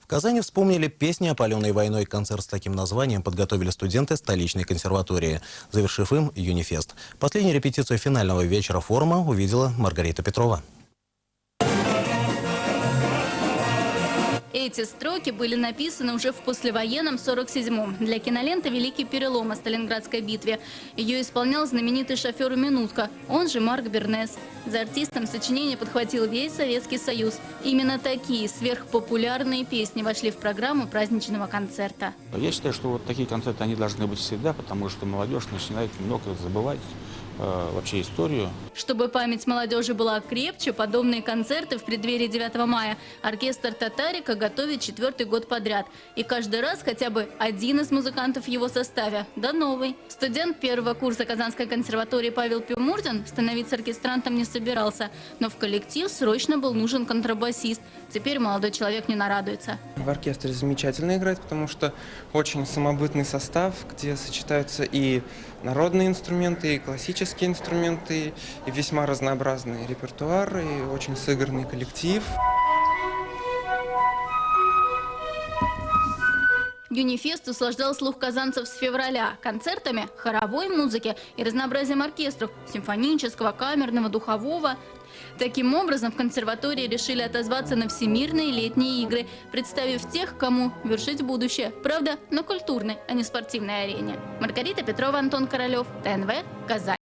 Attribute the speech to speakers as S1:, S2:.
S1: Казани вспомнили песни, опаленные войной. Концерт с таким названием подготовили студенты столичной консерватории, завершив им Юнифест. Последнюю репетицию финального вечера форума увидела Маргарита Петрова.
S2: Эти строки были написаны уже в послевоенном 47-м для киноленты «Великий перелом» о Сталинградской битве. Ее исполнял знаменитый шофер Минутка, он же Марк Бернес. За артистом сочинение подхватил весь Советский Союз. Именно такие сверхпопулярные песни вошли в программу праздничного концерта.
S3: Я считаю, что вот такие концерты они должны быть всегда, потому что молодежь начинает много забывать вообще историю.
S2: Чтобы память молодежи была крепче, подобные концерты в преддверии 9 мая оркестр «Татарика» готовит 4-й год подряд. И каждый раз хотя бы один из музыкантов в его составе, да новый. Студент первого курса Казанской консерватории Павел Пюмурзин становиться оркестрантом не собирался. Но в коллектив срочно был нужен контрабасист. Теперь молодой человек не нарадуется.
S4: В оркестре замечательно играть, потому что очень самобытный состав, где сочетаются и народные инструменты, и классические инструменты, и весьма разнообразный репертуар, и очень сыгранный коллектив.
S2: Юнифест услаждал слух казанцев с февраля концертами хоровой музыки и разнообразием оркестров – симфонического, камерного, духового. Таким образом, в консерватории решили отозваться на всемирные летние игры, представив тех, кому вершить будущее. Правда, на культурной, а не спортивной арене. Маргарита Петрова, Антон Королев, ТНВ, Казань.